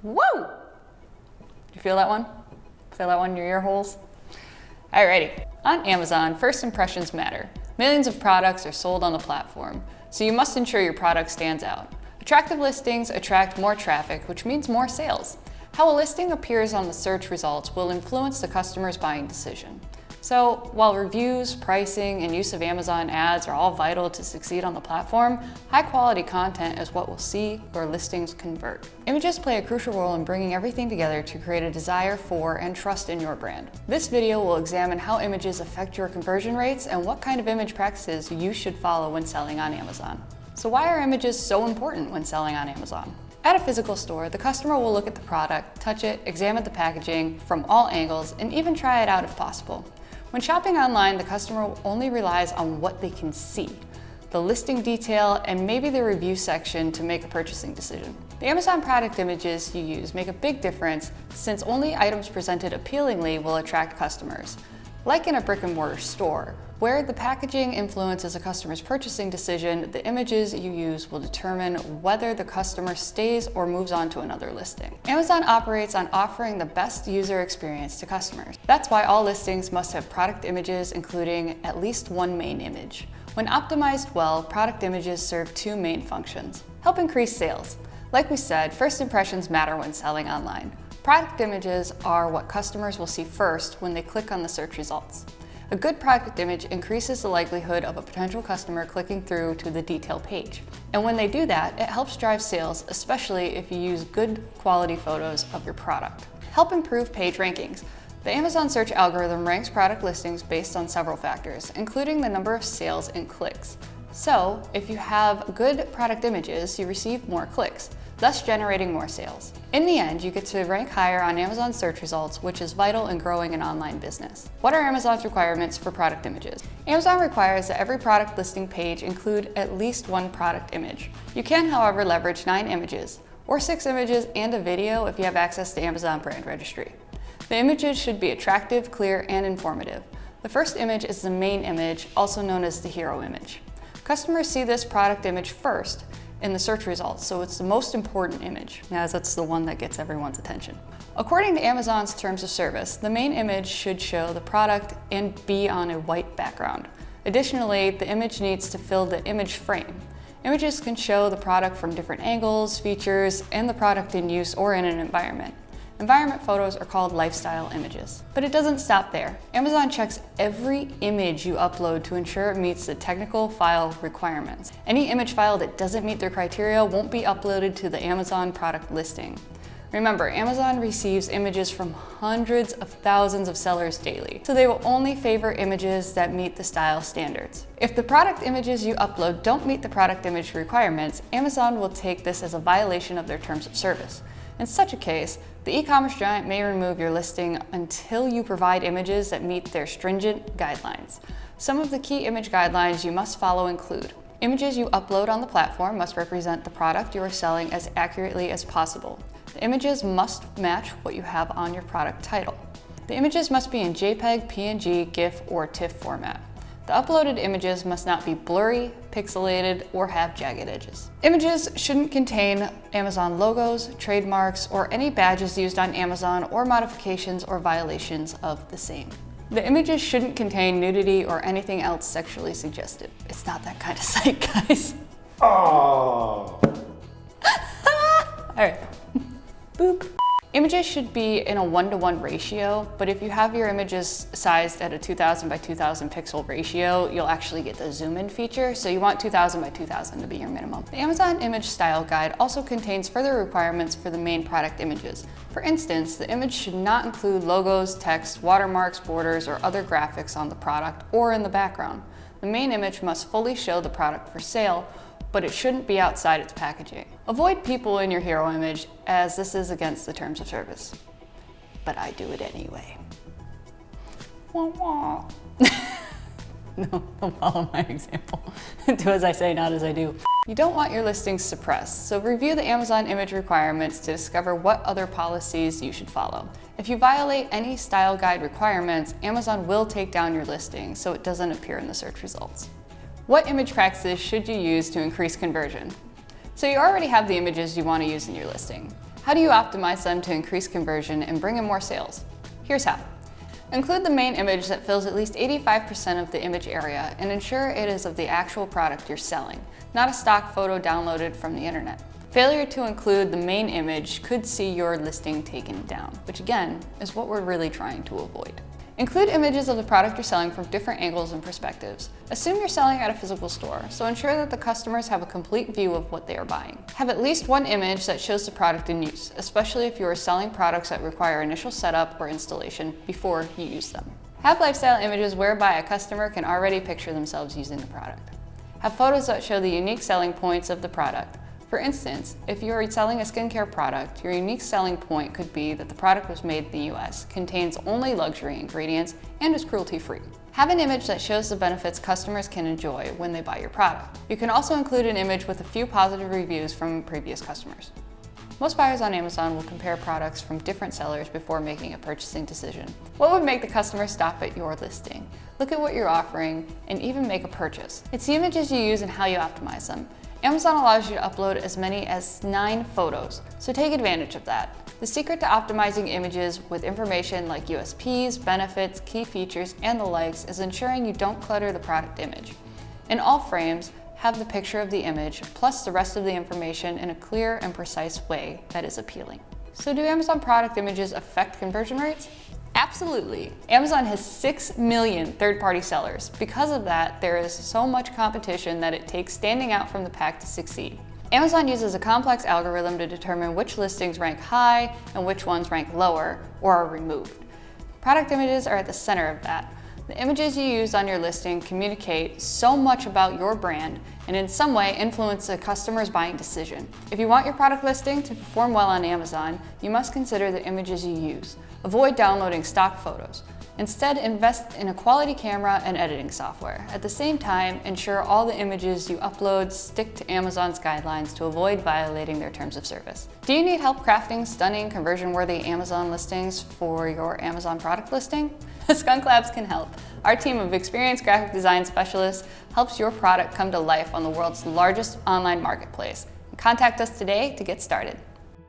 Whoa! Did you feel that one? Feel that one in your ear holes? Alrighty. On Amazon, first impressions matter. Millions of products are sold on the platform, so you must ensure your product stands out. Attractive listings attract more traffic, which means more sales. How a listing appears on the search results will influence the customer's buying decision. So, while reviews, pricing, and use of Amazon ads are all vital to succeed on the platform, high-quality content is what will see your listings convert. Images play a crucial role in bringing everything together to create a desire for and trust in your brand. This video will examine how images affect your conversion rates and what kind of image practices you should follow when selling on Amazon. So why are images so important when selling on Amazon? At a physical store, the customer will look at the product, touch it, examine the packaging from all angles, and even try it out if possible. When shopping online, the customer only relies on what they can see, the listing detail, and maybe the review section to make a purchasing decision. The Amazon product images you use make a big difference since only items presented appealingly will attract customers. Like in a brick-and-mortar store, where the packaging influences a customer's purchasing decision, the images you use will determine whether the customer stays or moves on to another listing. Amazon operates on offering the best user experience to customers. That's why all listings must have product images, including at least one main image. When optimized well, product images serve two main functions. Help increase sales. Like we said, first impressions matter when selling online. Product images are what customers will see first when they click on the search results. A good product image increases the likelihood of a potential customer clicking through to the detail page. And when they do that, it helps drive sales, especially if you use good quality photos of your product. Help improve page rankings. The Amazon search algorithm ranks product listings based on several factors, including the number of sales and clicks. So, if you have good product images, you receive more clicks, thus generating more sales. In the end, you get to rank higher on Amazon search results, which is vital in growing an online business. What are Amazon's requirements for product images? Amazon requires that every product listing page include at least one product image. You can, however, leverage 9 images, or 6 images and a video if you have access to Amazon Brand Registry. The images should be attractive, clear, and informative. The first image is the main image, also known as the hero image. Customers see this product image first in the search results, so it's the most important image, as it's the one that gets everyone's attention. According to Amazon's terms of service, the main image should show the product and be on a white background. Additionally, the image needs to fill the image frame. Images can show the product from different angles, features, and the product in use or in an environment. Environment photos are called lifestyle images. But it doesn't stop there. Amazon checks every image you upload to ensure it meets the technical file requirements. Any image file that doesn't meet their criteria won't be uploaded to the Amazon product listing. Remember, Amazon receives images from hundreds of thousands of sellers daily, so they will only favor images that meet the style standards. If the product images you upload don't meet the product image requirements, Amazon will take this as a violation of their terms of service. In such a case, the e-commerce giant may remove your listing until you provide images that meet their stringent guidelines. Some of the key image guidelines you must follow include: images you upload on the platform must represent the product you are selling as accurately as possible. The images must match what you have on your product title. The images must be in JPEG, PNG, GIF, or TIFF format. The uploaded images must not be blurry, pixelated, or have jagged edges. Images shouldn't contain Amazon logos, trademarks, or any badges used on Amazon or modifications or violations of the same. The images shouldn't contain nudity or anything else sexually suggestive. It's not that kind of site, guys. Oh. All right. Boop. Images should be in a 1:1 ratio, but if you have your images sized at a 2000 by 2000 pixel ratio, you'll actually get the zoom in feature, so you want 2000 by 2000 to be your minimum. The Amazon Image Style Guide also contains further requirements for the main product images. For instance, the image should not include logos, text, watermarks, borders, or other graphics on the product or in the background. The main image must fully show the product for sale, but it shouldn't be outside its packaging. Avoid people in your hero image, as this is against the terms of service. But I do it anyway. Wah wah. No, don't follow my example. Do as I say, not as I do. You don't want your listings suppressed, so review the Amazon image requirements to discover what other policies you should follow. If you violate any style guide requirements, Amazon will take down your listing so it doesn't appear in the search results. What image practices should you use to increase conversion? So you already have the images you want to use in your listing. How do you optimize them to increase conversion and bring in more sales? Here's how. Include the main image that fills at least 85% of the image area and ensure it is of the actual product you're selling, not a stock photo downloaded from the internet. Failure to include the main image could see your listing taken down, which again is what we're really trying to avoid. Include images of the product you're selling from different angles and perspectives. Assume you're selling at a physical store, so ensure that the customers have a complete view of what they are buying. Have at least one image that shows the product in use, especially if you are selling products that require initial setup or installation before you use them. Have lifestyle images whereby a customer can already picture themselves using the product. Have photos that show the unique selling points of the product. For instance, if you are selling a skincare product, your unique selling point could be that the product was made in the US, contains only luxury ingredients, and is cruelty-free. Have an image that shows the benefits customers can enjoy when they buy your product. You can also include an image with a few positive reviews from previous customers. Most buyers on Amazon will compare products from different sellers before making a purchasing decision. What would make the customer stop at your listing, look at what you're offering, and even make a purchase? It's the images you use and how you optimize them. Amazon allows you to upload as many as 9 photos, so take advantage of that. The secret to optimizing images with information like USPs, benefits, key features, and the likes is ensuring you don't clutter the product image. In all frames, have the picture of the image plus the rest of the information in a clear and precise way that is appealing. So do Amazon product images affect conversion rates? Absolutely. Amazon has 6 million third-party sellers. Because of that, there is so much competition that it takes standing out from the pack to succeed. Amazon uses a complex algorithm to determine which listings rank high and which ones rank lower or are removed. Product images are at the center of that. The images you use on your listing communicate so much about your brand and in some way influence a customer's buying decision. If you want your product listing to perform well on Amazon, you must consider the images you use. Avoid downloading stock photos. Instead, invest in a quality camera and editing software. At the same time, ensure all the images you upload stick to Amazon's guidelines to avoid violating their terms of service. Do you need help crafting stunning, conversion-worthy Amazon listings for your Amazon product listing? Skunk Labs can help. Our team of experienced graphic design specialists helps your product come to life on the world's largest online marketplace. Contact us today to get started.